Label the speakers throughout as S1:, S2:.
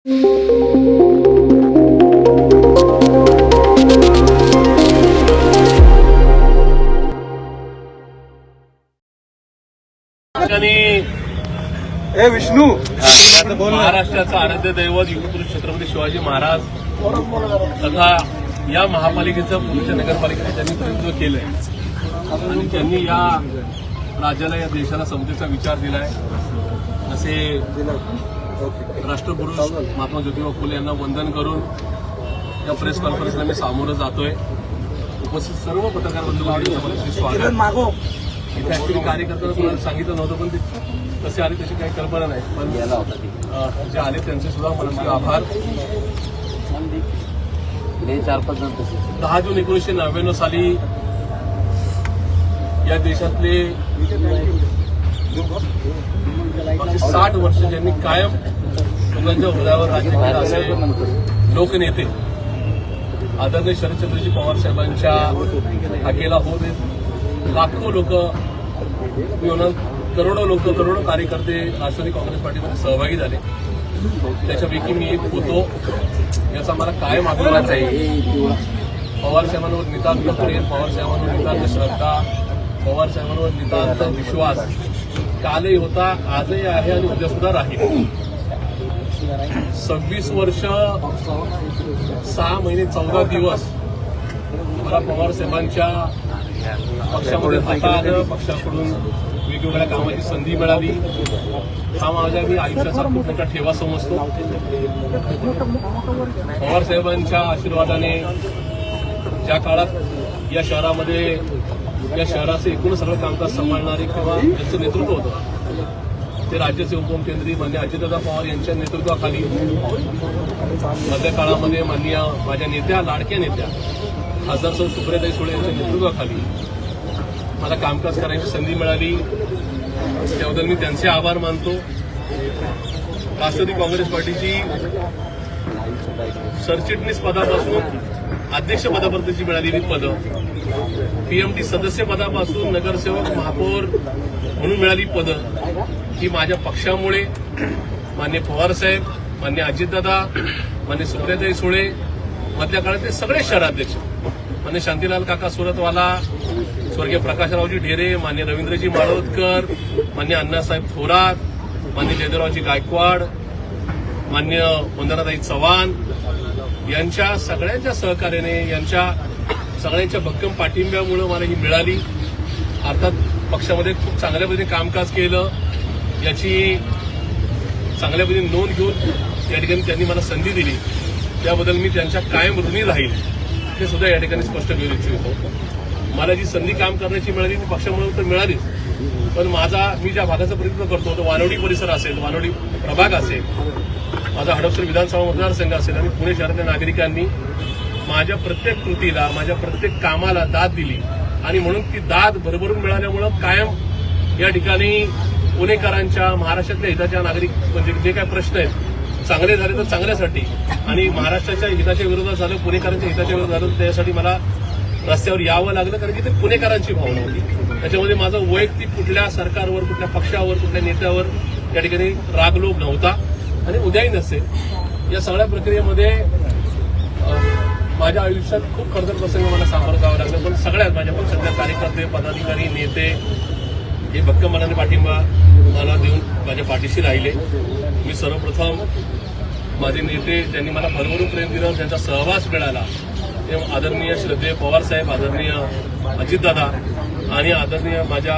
S1: विष्णू
S2: महाराष्ट्राचा आराध्य दैवत युगपुरुष छत्रपती शिवाजी महाराज तथा या महापालिकेचं पुरुष नगरपालिकेने त्यांनी प्रतिनिधित्व केलंय आणि त्यांनी या राज्याला या देशाला समतेचा विचार दिलाय असे राष्ट्रपुरुष महात्मा ज्योतिबा फुले यांना वंदन करून या प्रेस कॉन्फरन्सला मी सामोरं जातोय. उपस्थित सर्व पत्रकार बंधूंचे स्वागत. इथे ऍक्च्युली कार्यकर्त्यांना कोणाला सांगितलं नव्हतं पण ते कसे आले त्याची काही कल्पना नाही पण जे आले त्यांचे सुद्धा मनस्वी आभार. 10 जून 1999 साली या देशातले 60 वर्ष ज्यांनी कायम लोकांच्या हृदयावर राज्य केलं असे लोकनेते आदरणीय शरदचंद्रजी पवार साहेबांच्या हाकेला होत लाखो लोक करोडो कार्यकर्ते राष्ट्रवादी काँग्रेस पार्टीमध्ये सहभागी झाले. त्याच्यापैकी मी एक होतो. याचा मला कायम अभिमान आहे. पवार साहेबांवर नितांत प्रेम, पवार साहेबांवर नितांत श्रद्धा, पवार साहेबांवर नितांत विश्वास कालही होता, आजही आहे आणि उद्या सुद्धा राहील. 26 वर्ष 6 महिने 14 दिवस मला पवार साहेबांच्या पक्षामध्ये राहता आलं. पक्षाकडून वेगवेगळ्या कामाची संधी मिळाली. हा माझ्या मी आयुष्याचा खूप मोठा ठेवा समजतो. पवार साहेबांच्या आशीर्वादाने ज्या काळात या शहरामध्ये या शहराचं एकूण सगळं कामकाज सांभाळणारे किंवा यांचं नेतृत्व होतं ते राज्याचे उपमुख्यमंत्री माननीय अजितदादा पवार यांच्या नेतृत्वाखाली मधल्या काळामध्ये माननीय माझ्या नेत्या लाडक्या नेत्या खासदार सौ सुप्रियाताई सुळे यांच्या नेतृत्वाखाली मला कामकाज करायची संधी मिळाली. त्याबद्दल मी त्यांचे आभार मानतो. राष्ट्रवादी काँग्रेस पार्टीची सरचिटणीस पदापासून अध्यक्षपदापर्यंतची मिळालेली पदं, पीएमटी सदस्य पदापासून नगरसेवक महापौर म्हणून मिळाली पदं ही माझ्या पक्षामुळे माननीय पवारसाहेब, माननीय अजितदादा, माननीय सुप्रियाताई सुळे, मधल्या काळातले सगळे शहराध्यक्ष मान्य शांतीलाल काका सुरतवाला, स्वर्गीय प्रकाशरावजी ढेरे, मान्य रवींद्रजी माळोदकर, मान्य अण्णासाहेब थोरात, मान्य जयदेवरावजी गायकवाड, मान्य वंदनाताई चव्हाण यांच्या सगळ्यांच्या सहकार्याने, यांच्या सगळ्यांच्या भक्कम पाठिंब्यामुळे मला ही मिळाली. अर्थात पक्षामध्ये खूप चांगल्या पद्धतीने कामकाज केलं याची चांगल्या पद्धतीने नोंद घेऊन या ठिकाणी त्यांनी मला संधी दिली. त्याबद्दल मी त्यांच्या कायम ऋणी राहील हे सुद्धा या ठिकाणी स्पष्ट करू इच्छितो. मला जी संधी काम करण्याची मिळाली ती पक्षामुळे तर मिळालीच, पण मी ज्या भागाचं प्रतिनिधित्व करतो तो वानवडी परिसर असेल, वानवडी प्रभाग असेल, माझा हडपसर विधानसभा मतदारसंघ असेल आणि पुणे शहरातल्या नागरिकांनी माझ्या प्रत्येक कृतीला, माझ्या प्रत्येक कामाला दाद दिली आणि म्हणून ती दाद भरभरून मिळाल्यामुळं कायम या ठिकाणी पुणेकरांच्या, महाराष्ट्रातल्या हिताच्या नागरिक म्हणजे जे काही प्रश्न आहेत चांगले झाले तर चांगल्यासाठी आणि महाराष्ट्राच्या हिताच्या विरोधात झालं, पुणेकरांच्या हिताच्या विरोधात झालं, त्यासाठी मला रस्त्यावर यावं लागलं कारण की ते पुणेकरांची भावना होती. त्याच्यामध्ये माझं वैयक्तिक कुठल्या सरकारवर, कुठल्या पक्षावर, कुठल्या नेत्यावर या ठिकाणी रागलोभ नव्हता आणि उद्याही नसेल. या सगळ्या प्रक्रियेमध्ये माझ्या आयुष्यात खूप खडतर प्रसंग मला सामोरं जावं लागलं, पण सगळ्यात माझ्या पक्षातल्या कार्यकर्ते, पदाधिकारी, नेते हे भक्कम मनाने पाठिंबा मला देऊन माझ्या पाठीशी राहिले. मी सर्वप्रथम माझे नेते ज्यांनी मला भरभरून प्रेम दिलं, ज्यांचा सहवास मिळाला ते आदरणीय श्रद्धेय पवारसाहेब, आदरणीय अजितदादा आणि आदरणीय माझ्या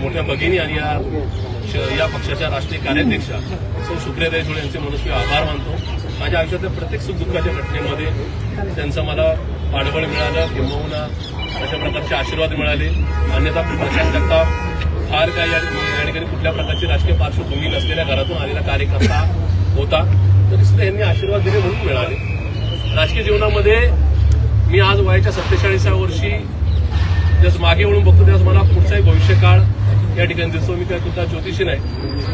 S2: मोठ्या भगिनी आणि या पक्षाच्या राष्ट्रीय कार्याध्यक्षा सौ सुप्रियाताई सुळे यांचे मनस्वी आभार मानतो. माझ्या आयुष्यातल्या प्रत्येक सुखदुःखाच्या घटनेमध्ये त्यांचं मला पाठबळ मिळालं, किंबहुना अशा प्रकारचे आशीर्वाद मिळाले. अन्यथा प्रशांत जगताप फार काही या ठिकाणी कुठल्या प्रकारची राजकीय पार्श्वभूमी नसलेल्या घरातून आलेला कार्यकर्ता होता, तरी सुद्धा यांनी आशीर्वाद दिले म्हणून मिळाले. राजकीय जीवनामध्ये मी आज वयाच्या 47व्या वर्षी जसं मागे वळून बघतो त्यावेळेस मला पुढचाही भविष्यकाळ या ठिकाणी दिसतो. मी काय कुठला ज्योतिषी नाही,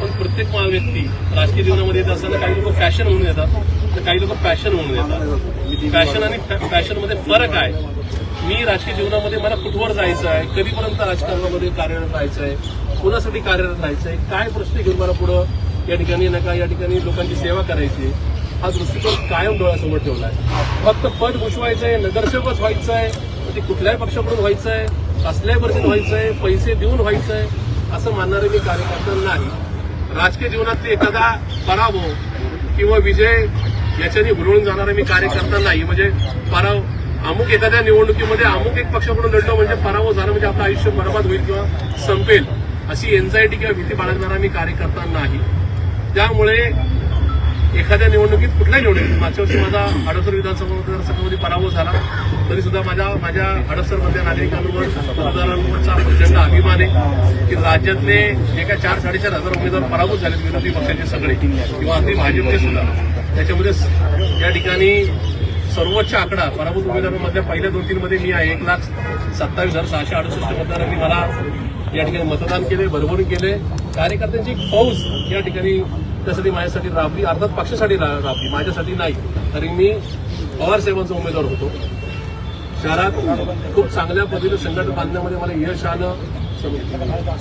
S2: पण प्रत्येक व्यक्ती राजकीय जीवनामध्ये येत असताना काही लोक फॅशन म्हणून येतात तर काही लोक पॅशन म्हणून येतात. फॅशन आणि पॅशनमध्ये फरक आहे. मी राजकीय जीवनामध्ये मला कुठवर जायचं आहे, कधीपर्यंत राजकारणामध्ये कार्यरत राहायचं आहे, कोणासाठी कार्यरत राहायचं आहे, काय प्रश्न घेऊन मला पुढं या ठिकाणी नका या ठिकाणी लोकांची सेवा करायची हा दृष्टिकोन कायम डोळ्यासमोर ठेवला आहे. फक्त पद भूषवायचंय, नगरसेवकच व्हायचं आहे, ते कुठल्याही पक्षाकडून व्हायचं आहे, कसल्याही परिस्थितीत व्हायचं आहे, पैसे देऊन व्हायचं आहे असं मानणारे मी कार्यकर्ता नाही. राजकीय जीवनातले एखादा पराभव किंवा विजय याच्याने हुरळून जाणारा मी कार्यकर्ता नाही. म्हणजे अमुक एखाद्या निवडणुकीमध्ये अमुक एक पक्षाकडून लढलो म्हणजे पराभव झाला म्हणजे आपलं आयुष्य बरबाद होईल किंवा संपेल अशी एन्झायटी किंवा भीती बाळगणारा मी कार्यकर्ता नाही. त्यामुळे एखाद्या निवडणुकीत कुठल्याही निवडणुकीत मागच्या वर्षी माझा हडपसर विधानसभा मतदारसंघामध्ये पराभव झाला तरी सुद्धा माझ्या हडपसरमधल्या नागरिकांवर मतदारांवरचा प्रचंड अभिमान आहे की राज्यातले जे काय 4-4.5 हजार उमेदवार पराभूत झाले विरोधी पक्षाचे सगळे किंवा अगदी भाजपचे सुद्धा, त्याच्यामध्ये या ठिकाणी सर्वोच्च आकडा पराभूत उमेदवारांमधल्या पहिल्या 2-3 मध्ये मी आहे. 1,27,668 मतदारांनी मला या ठिकाणी मतदान केले, भरभरून केले. कार्यकर्त्यांची एक फौज या ठिकाणी त्यासाठी माझ्यासाठी राबली, अर्थात पक्षासाठी राबली, माझ्यासाठी नाही. तरी मी पवार साहेबांचा उमेदवार होतो. शहरात खूप चांगल्या पद्धतीने संघटन बांधण्यामध्ये मला यश आलं.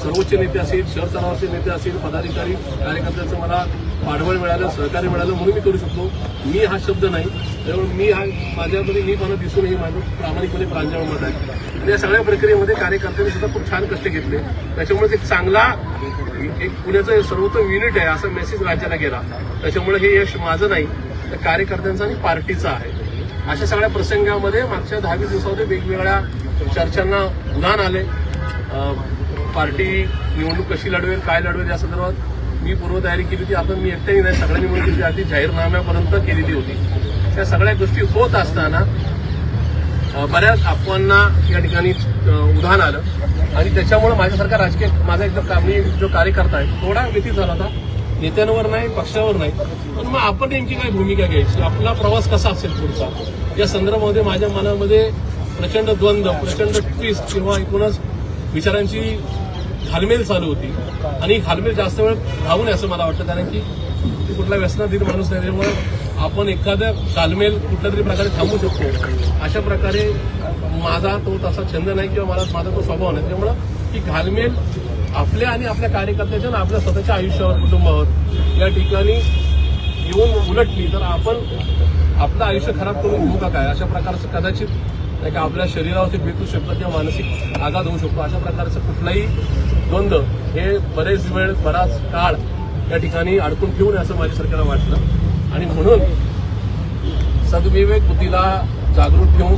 S2: सर्वोच्च नेते असतील, शहर स्तरावरचे नेते असतील, पदाधिकारी कार्यकर्त्यांचं मला पाठबळ मिळालं, सहकार्य मिळालं म्हणून मी करू शकतो. मी हा शब्द नाही, त्यामुळे मी हा माझ्यामध्ये मी मला दिसूनही माझं प्रामाणिकपणे प्रांजळ मत आहे. आणि या सगळ्या प्रक्रियेमध्ये कार्यकर्त्यांनी सुद्धा खूप छान कष्ट घेतले. त्याच्यामुळे एक चांगला एक पुण्याचं सर्वोत्तम युनिट आहे असा मेसेज राज्याला गेला. त्याच्यामुळे हे यश माझं नाही तर कार्यकर्त्यांचं आणि पार्टीचं आहे. अशा सगळ्या प्रसंगामध्ये मागच्या 10-20 दिवसामध्ये वेगवेगळ्या चर्चांना उधाण आले. पार्टी निवडणूक कशी लढवेल, काय लढवेल या संदर्भात मी पूर्वतयारी केली होती. आपण मी एकट्याही नाही, सगळ्यांनी मिळून केली, अगदी जाहीरनाम्यापर्यंत केलेली होती. त्या सगळ्या गोष्टी होत असताना बऱ्याच अफवांना या ठिकाणी उधाण आलं आणि त्याच्यामुळे माझ्यासारखा राजकीय माझा एकदम मी जो कार्यकर्ता आहे थोडा व्यतीत झाला होता. नेत्यांवर नाही, पक्षावर नाही, पण मग आपण नेमकी काय भूमिका घ्यायची, आपला प्रवास कसा असेल पुढचा या संदर्भामध्ये माझ्या मनामध्ये प्रचंड द्वंद्व, प्रचंड ट्विस्ट किंवा एकूणच विचारांची घालमेल चालू होती. आणि घालमेल जास्त वेळ राहू नये असं मला वाटतं, कारण की कुठला व्यसनाधीन माणूस नाही, त्यामुळे आपण एखाद्या घालमेल कुठल्या तरी प्रकारे थांबू शकतो. अशा प्रकारे माझा तो तसा छंद नाही किंवा माझा तो स्वभाव नाही. त्यामुळं ही घालमेल आपल्या आणि आपल्या कार्यकर्त्याच्या आणि आपल्या स्वतःच्या आयुष्यावर, कुटुंबावर या ठिकाणी येऊन उलटली तर आपण आपलं आयुष्य खराब करून घेऊ का काय, अशा प्रकारचं कदाचित नाही का आपल्या शरीरावरती बेतू शकतं किंवा मानसिक आघात होऊ शकतो. अशा प्रकारचं कुठलाही द्वंद्व हे बराच काळ या ठिकाणी अडकून ठेवू नये असं माझ्यासारख्याला वाटलं. आणि म्हणून सद्विवेक बुद्धीला जागृत ठेवून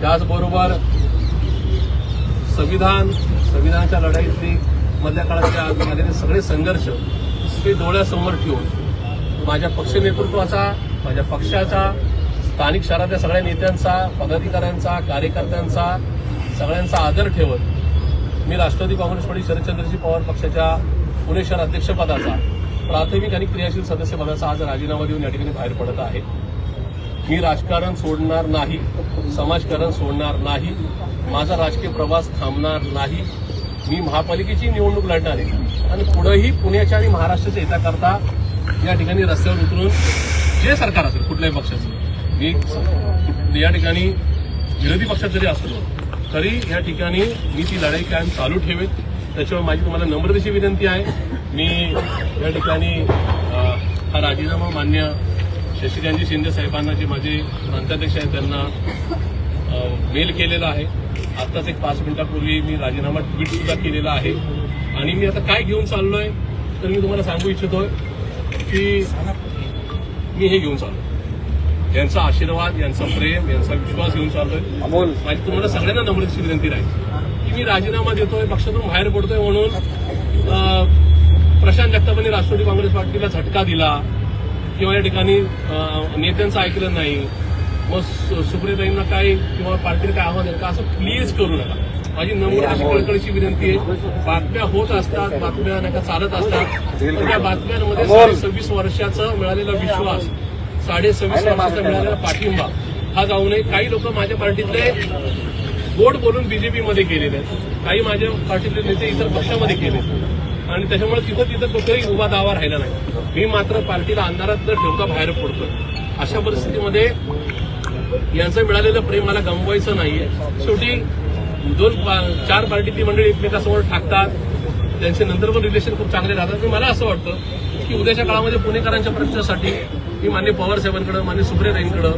S2: त्याचबरोबर संविधानाच्या लढाईतली मधल्या काळातले झालेले सगळे संघर्ष हे डोळ्यासमोर ठेवून माझ्या पक्ष नेतृत्वाचा, माझ्या पक्षाचा, स्थानिक शहरातल्या सगळ्या नेत्यांचा, पदाधिकाऱ्यांचा, कार्यकर्त्यांचा सगळ्यांचा आदर ठेवत मी राष्ट्रवादी काँग्रेस पार्टी शरदचंद्रजी पवार पक्षाच्या पुणे शहर अध्यक्षपदाचा प्राथमिक आणि क्रियाशील सदस्यपदाचा आज राजीनामा देऊन या ठिकाणी बाहेर पडत आहे. मी राजकारण सोडणार नाही, समाजकारण सोडणार नाही, माझा राजकीय प्रवास थांबणार नाही. मी महापालिकेची निवडणूक लढणार आहे आणि पुढेही पुण्याच्या आणि महाराष्ट्राच्या हिताकरता या ठिकाणी रस्त्यावर उतरून जे सरकार असेल कुठल्याही पक्षाचं, मी या ठिकाणी विरोधी पक्षात जरी असलो तरी या ठिकाणी मी ती लढाई कायम चालू ठेवेन. त्याच्यामुळे माझी तुम्हाला नम्रतेची विनंती आहे. मी या ठिकाणी हा राजीनामा मान्य शशिकांतजी शिंदे साहेबांना, जे माझे प्रांताध्यक्ष आहेत, त्यांना मेल केलेला आहे. आत्ताच एक 5 मिनिटापूर्वी मी राजीनामा ट्विट सुद्धा केलेला आहे. आणि मी आता काय घेऊन चाललोय तर मी तुम्हाला सांगू इच्छितोय की मी हे घेऊन चाललोय, यांचा आशीर्वाद, यांचा प्रेम, यांचा विश्वास घेऊन चाललोय. माझी तुम्हाला सगळ्यांना नम्रतेची विनंती राहील की मी राजीनामा देतोय, पक्षातून बाहेर पडतोय म्हणून प्रशांत जगतापांनी राष्ट्रवादी काँग्रेस पार्टीला झटका दिला किंवा या ठिकाणी नेत्यांचं ऐकलं नाही, मग सुप्रियाताईंना काय किंवा पार्टीला काय आव्हान आहे का, असं प्लीज करू नका. माझी नम्रतेची कळकळीची विनंती आहे. बातम्या होत असतात, बातम्या नका चालत असतात, पण त्या बातम्यांमध्ये 26 वर्षाचा मिळालेला विश्वास, 26 वर्षाचा मिळालेला पाठिंबा हा जाऊ नये. काही लोक माझ्या पार्टीतले गोड बोलून बीजेपीमध्ये गेलेले आहेत, काही माझ्या पार्टीतले नेते इतर पक्षामध्ये गेले आणि त्याच्यामुळे तिथं कुठेही उभा दावा राहिला नाही. मी मात्र पार्टीला अंधारात न ठेवता बाहेर पडतोय. अशा परिस्थितीमध्ये यांचं मिळालेलं प्रेम मला गमवायचं नाहीये. शेवटी 4 पार्टीतली मंडळी एकमेकांसमोर ठाकतात, त्यांचे नंतर पण रिलेशन खूप चांगले राहतात. मला असं वाटतं की उद्याच्या काळामध्ये पुणेकरांच्या प्रश्नासाठी मी मान्य पवार साहेबांकडे, मान्य सुप्रियाताईंकडे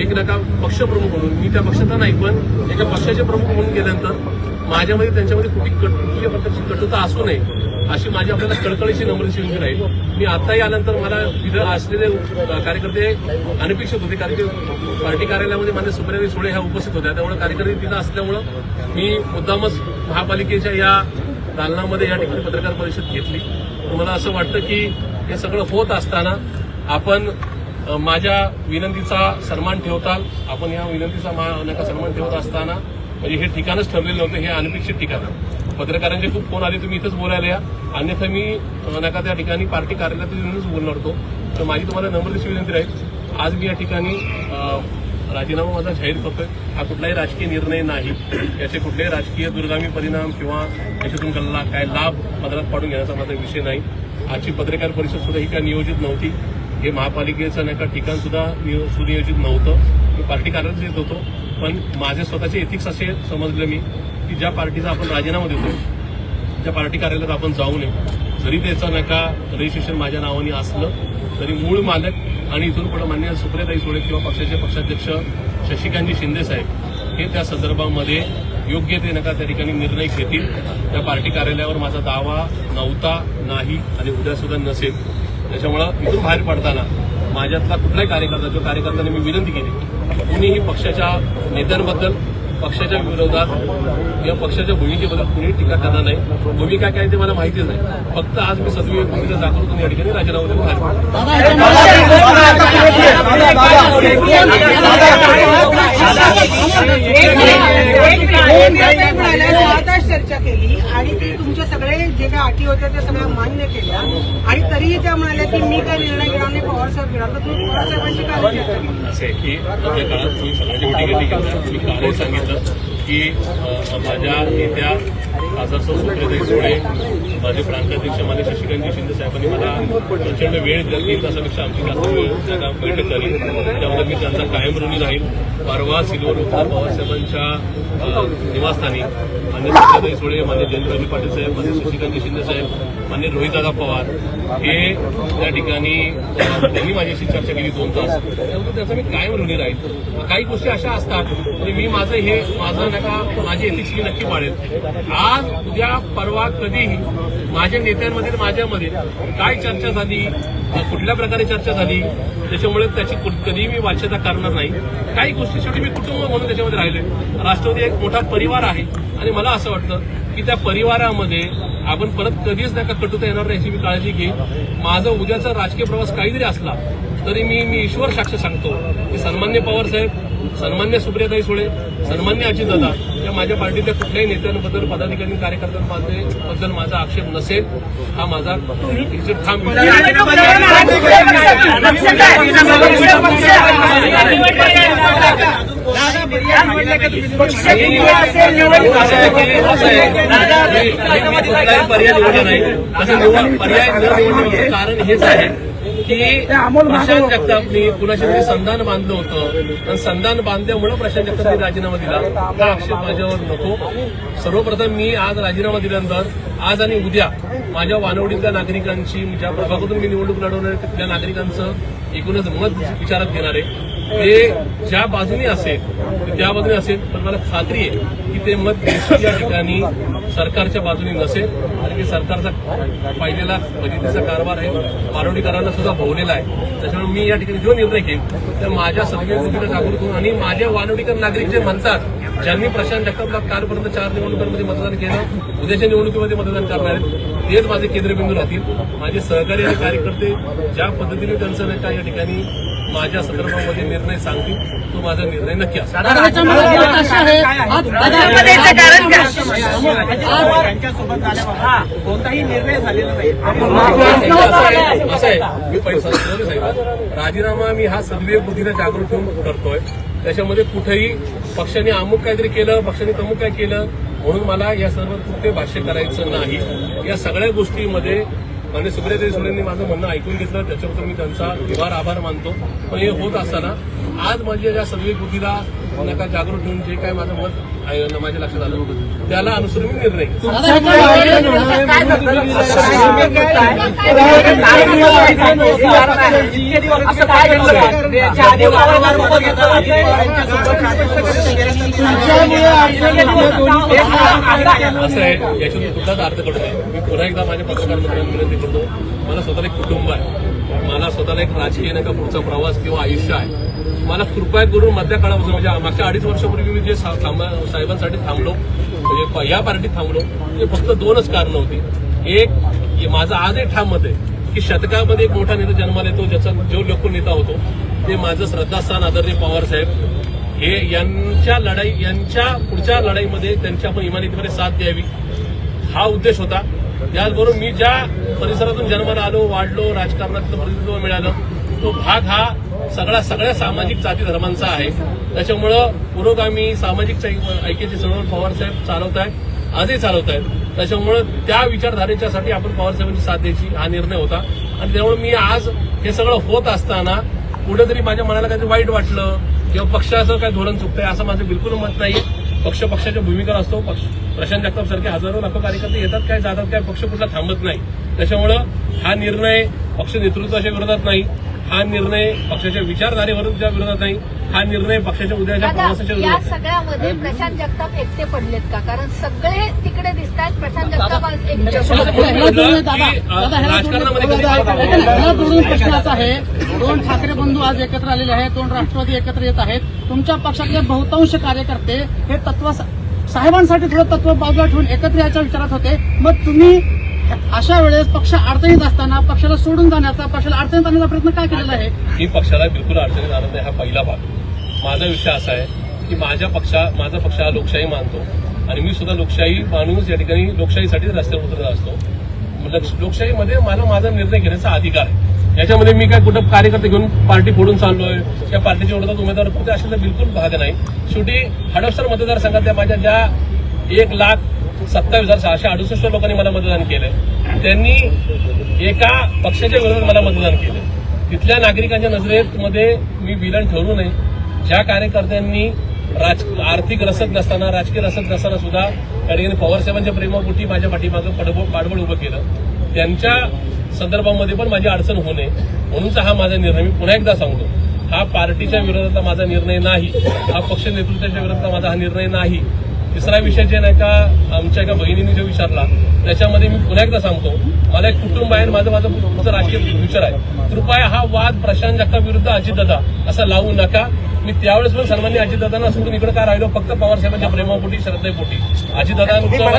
S2: एक नका पक्षप्रमुख म्हणून, मी त्या पक्षाचा नाही पण एका पक्षाचे प्रमुख म्हणून गेल्यानंतर माझ्यामध्ये त्यांच्यामध्ये कुठली प्रकारची कटुता असू नये अशी माझी आपल्याला कळकळीची नम्रतेची विनंती राहील. मी आताही आल्यानंतर मला तिथं असलेले कार्यकर्ते अनपेक्षित होते, कारण की पार्टी कार्यालयामध्ये मान्य सुप्रियाताई सुळे ह्या उपस्थित होत्या, त्यामुळे कार्यकर्ते तिथं असल्यामुळं मी मुद्दामच महापालिकेच्या या दालनामध्ये या ठिकाणी पत्रकार परिषद घेतली. मला असं वाटतं की हे सगळं होत असताना आपण माझ्या विनंतीचा सन्मान ठेवताल, आपण या विनंतीचा सन्मान ठेवत असताना म्हणजे हे ठिकाणच ठरलेलं नव्हतं, हे अनपेक्षित ठिकाण. पत्रकारांचे खूप फोन आले, तुम्ही इथंच बोलायला या, अन्यथा मी नका त्या ठिकाणी पार्टी कार्यालयात येऊनच बोलणार होतो. तर माझी तुम्हाला नम्रतेची विनंती राहील, आज मी या ठिकाणी राजीनामा माझा जाहीर करतोय. हा कुठलाही राजकीय निर्णय नाही, याचे कुठलेही राजकीय दुर्गामी परिणाम किंवा याच्यातून काय लाभ पदरात पाडून घेण्याचा माझा विषय नाही. आजची पत्रकार परिषद सुद्धा ही काय नियोजित नव्हती, हे महापालिकेचं नाही का ठिकाण सुद्धा सुनियोजित नव्हतं. मी पार्टी कार्यालयात येत होतो, पण माझे स्वतःचे एथिक्स असे समजले मी की ज्या पार्टीचा आपण राजीनामा देतोय त्या पार्टी कार्यालयात आपण जाऊ नये. जरी त्याचं नका रजिस्ट्रेशन माझ्या नावाने असलं तरी मूळ मालक आणि इथून पुढे मान्य सुप्रियाताई सुळे किंवा पक्षाचे पक्षाध्यक्ष शशिकांतजी शिंदे साहेब हे त्या संदर्भामध्ये योग्य ते नका त्या ठिकाणी निर्णय घेतील. त्या पार्टी कार्यालयावर माझा दावा नव्हता, नाही आणि उद्या सुद्धा नसेल. त्याच्यामुळं इथून बाहेर पडताना माझ्यातला कुठलाही कार्यकर्त्याने मी विनंती केली, कुणीही पक्षाच्या नेत्यांबद्दल, पक्षाच्या विरोधात किंवा पक्षाच्या भूमिकेबद्दल कुणीही टीका करणार नाही. भूमिका काय ते मला माहितीच नाही. फक्त आज मी सद्विवेक भूमिका दाखवतो या ठिकाणी राजीनामा देऊन बाहेर
S3: चर्चा केली आणि ते तुमचे सगळे जे काही अटी होत्या त्या सगळ्या मान्य केल्या आणि तरीही त्या म्हणाल्या की मी काय निर्णय घेणार नाही, पवारसाहेब घेणार. तर तुम्ही पवारसाहेबांची काय चर्चा केली?
S2: असं आहे की आपल्या काळात तुम्ही सगळ्यांची मिटिंग घेतली, मी कालही सांगितलं की माझ्या नेत्या खासदार सुप्रियाताई सुळे, माझे प्रांताध्यक्ष मान्य शशिकांतजी शिंदे साहेबांनी मला प्रचंड वेळ दिला, 3 तासापेक्षा आमची जास्त वेळ त्यांना बैठक झाली. त्यामुळे मी त्यांचा कायम ऋणी राहील. परवा सिल्वर उद्या पवारसाहेबांच्या निवासस्थानी मान्य सुप्रियाताई सुळे, मान्य जयंत पाटील साहेब, मान्य शशिकांतजी शिंदे साहेब, मान्य रोहितदादा पवार हे त्या ठिकाणी त्यांनी माझ्याशी चर्चा केली 2 तास. त्यामुळे त्याचा मी कायम ऋणी राहील. काही गोष्टी अशा असतात की मी माझं नका माझी एथिक्स मी नक्की पाळेल. आज उद्या परवा कधीही माझ्या नेत्यांमध्ये माझ्यामध्ये काय चर्चा झाली, कुठल्या प्रकारे चर्चा झाली, त्याच्यामुळे त्याची कधीही मी वाच्यता करणार नाही. काही गोष्टी शेवटी मी कुटुंब म्हणून त्याच्यामध्ये राहिले. राष्ट्रवादी एक मोठा परिवार आहे आणि मला असं वाटतं की त्या परिवारामध्ये आपण परत कधीच नका कटुता येणार नाही याची मी काळजी घेईन. माझा उद्याचा राजकीय प्रवास काहीतरी असला तरी मी ईश्वर साक्ष सांगतो की सन्मान्य पवार साहेब, सन्मान्य सुप्रियाताई सुळे, सन्मान्य अजितदादा या माझ्या पार्टीतल्या कुठल्याही नेत्यांबद्दल, पदाधिकारी, कार्यकर्त्यांबद्दल माझा आक्षेप नसेल. हा माझा ठाम पर्याय निवडला नाही. तसं पर्याय न निवडण्याचं कारण हेच आहे की प्रशांत जगतापनी कुणाशी तरी संधान बांधलं होतं आणि संधान बांधल्यामुळे प्रशांत जगतापनी राजीनामा दिला. हा आक्षेप माझ्यावर नको. सर्वप्रथम मी आज राजीनामा दिल्यानंतर आज आणि उद्या माझ्या वानवडीतल्या नागरिकांची, ज्या प्रभागातून मी निवडणूक लढवणार तिथल्या नागरिकांचं एकूणच मत विचारात घेणार आहे. ते ज्या बाजूने असेल त्या बाजूने असेल, पण मला खात्री आहे की ते मत या ठिकाणी सरकारच्या बाजूने नसेल. आणि की सरकारचा पाहिलेला फजितीचा कारभार आहे, मारवणीकरांना सुद्धा भोवलेला आहे. त्याच्यामुळे मी या ठिकाणी जो निर्णय घेईन तर माझ्या सद्विवेक जागृत होऊन आणि माझ्या वानवडीकर नागरिक जे म्हणतात ज्यांनी प्रशांत जगतापला कालपर्यंत 4 निवडणुकांमध्ये मतदान केलं, उद्याच्या निवडणुकीमध्ये मतदान करणार आहेत, तेच माझे केंद्रबिंदू राहतील. माझे सहकारी आणि कार्यकर्ते ज्या पद्धतीने त्यांचं नेता या ठिकाणी माझ्या संदर्भामध्ये निर्णय सांगतील तो माझा निर्णय नक्की असेल.
S3: कोणताही निर्णय झालेला नाही.
S2: असं आहे, मी पैसा साहेब राजीनामा मी हा सद्विवेक बुद्धीने जागृत ठेवून करतोय. त्याच्यामध्ये कुठेही पक्षाने अमुक काहीतरी केलं, पक्षाने तमुक काय केलं म्हणून मला या सर्व कुठे भाष्य करायचं नाही. या सगळ्या गोष्टीमध्ये मान्य सुप्रियाताई सुळेंनी माझं म्हणणं ऐकून घेतलं, त्याच्याबद्दल मी त्यांचा आभार मानतो. पण हे होत असताना आज माझ्या ज्या सर्व बुद्धीला नका जागृत ठेवून जे काय माझं मत आहे माझ्या लक्षात आलं त्याला अनुसरून मी निर्णय घेतो. असं आहे याच्यातून कुठलाच अर्थ करतो मी पुन्हा एकदा माझ्या पत्रकार मित्रांना विनंती करतो. मला स्वतःला एक कुटुंब आहे, मला स्वतःला एक राजकीय नका पुढचा प्रवास किंवा आयुष्य आहे. मला कृपया करून मधल्या काळापासून म्हणजे मागच्या 2.5 वर्षापूर्वी मी जे साहेबांसाठी थांबलो म्हणजे या पार्टीत थांबलो ते फक्त 2च कारणं होती. एक माझं आजही ठाम मत आहे की शतकामध्ये एक मोठा नेता जन्माला येतो ज्याचा जो लोकनेता होतो ते माझं श्रद्धास्थान आदरणीय पवार साहेब हे यांच्या पुढच्या लढाईमध्ये त्यांच्या आपण इमानितीमध्ये साथ द्यावी हा उद्देश होता. त्याचबरोबर मी ज्या परिसरातून जन्माला आलो वाढलो राजकारणातलं प्रतिनिधित्व मिळालं तो भाग हा सगळ्या सामाजिक जाती धर्मांचा आहे. त्याच्यामुळं पुरोगामी सामाजिक ऐक्याची चळवळ पवारसाहेब चालवत आहेत आजही चालवत आहेत. त्याच्यामुळं त्या विचारधारेच्यासाठी आपण पवारसाहेबांची साथ द्यायची हा निर्णय होता आणि त्यामुळे मी आज हे सगळं होत असताना कुठेतरी माझ्या मनाला काहीतरी वाईट वाटलं किंवा पक्षाचं काय धोरण चुकतंय असं माझं बिलकुल मत नाहीये. पक्षाच्या भूमिका असतो. प्रशांत जगताप सारखे हजारो लाखो कार्यकर्ते येतात काय जातात काय पक्ष कुठला थांबत नाही. त्याच्यामुळं हा निर्णय पक्ष नेतृत्वाच्या विरोधात नाही, हा निर्णय पक्षाच्या विचारधारेच्या विरोधात नाही, हा निर्णय पक्षाच्या उद्याच्या प्रवासाच्या
S4: या
S2: विरोधात.
S4: सगळ्यामध्ये प्रशांत जगताप एकटे पडलेत का? कारण सगळे तिकडे दिसत आहेत प्रशांत जगताप आज एकटे.
S2: राजकारणामध्ये
S5: प्रश्न असा आहे 2 ठाकरे बंधू आज एकत्र आलेले आहेत, 2 राष्ट्रवादी एकत्र येत आहेत. तुमच्या पक्षातले बहुतांश कार्यकर्ते हे साहेबांसाठी थोडं तत्व बाजूला ठेवून एकत्र याच्या विचारात होते. मग तुम्ही अशा वेळेस पक्ष अडचणीत असताना पक्षाला सोडून जाण्याचा पक्षाला अडचणीत आणण्याचा प्रयत्न काय केलेला आहे?
S2: ही पक्षाला बिलकुल अडचणीत आणत नाही हा पहिला भाग. माझा विषय असा आहे की माझा पक्ष हा लोकशाही मानतो आणि मी सुद्धा लोकशाही माणूस या ठिकाणी लोकशाहीसाठी रस्त्यावर उतरत असतो. लोकशाहीमध्ये मला माझा निर्णय घेण्याचा अधिकार आहे. याच्यामध्ये मी काय कुठं कार्यकर्ते घेऊन पार्टी फोडून चाललोय त्या पार्टीच्या विरोधात उमेदवार होते अशाचा बिलकुल भाग नाही. शेवटी हडपसर मतदारसंघातल्या माझ्या ज्या 1,27,668 लोकांनी मला मतदान केलंय त्यांनी एका पक्षाच्या विरोधात मला मतदान केलं. तिथल्या नागरिकांच्या नजरेमध्ये मी विलन ठरवू नये. ज्या कार्यकर्त्यांनी आर्थिक रसद नसताना राजकीय रसद नसताना सुद्धा त्या ठिकाणी पवारसाहेबांच्या प्रेमापोटी माझ्या पाठीमागं पाठबळ उभं केलं त्यांच्या संदर्भामध्ये पण माझी अडचण होऊ नये म्हणूनचा हा माझा निर्णय. मी पुन्हा एकदा सांगतो हा पार्टीच्या विरोधातला माझा निर्णय नाही, हा पक्ष नेतृत्वाच्या विरोधातला माझा हा निर्णय नाही. तिसरा विषय जे नाही का आमच्या एका बहिणीने जो विचारला त्याच्यामध्ये मी पुन्हा एकदा सांगतो मला एक कुटुंब आहे माझं पुढचं राजकीय फ्युचर आहे. कृपया हा वाद प्रशांत जगताप विरुद्ध अजितदादा असा लावू नका. मी त्यावेळेस पण सन्मान्य अजितदादांना सोडून इकडे काय राहिलो फक्त पवारसाहेबांच्या प्रेमापोटी श्रद्धेपोटी. अजितदादांचं मला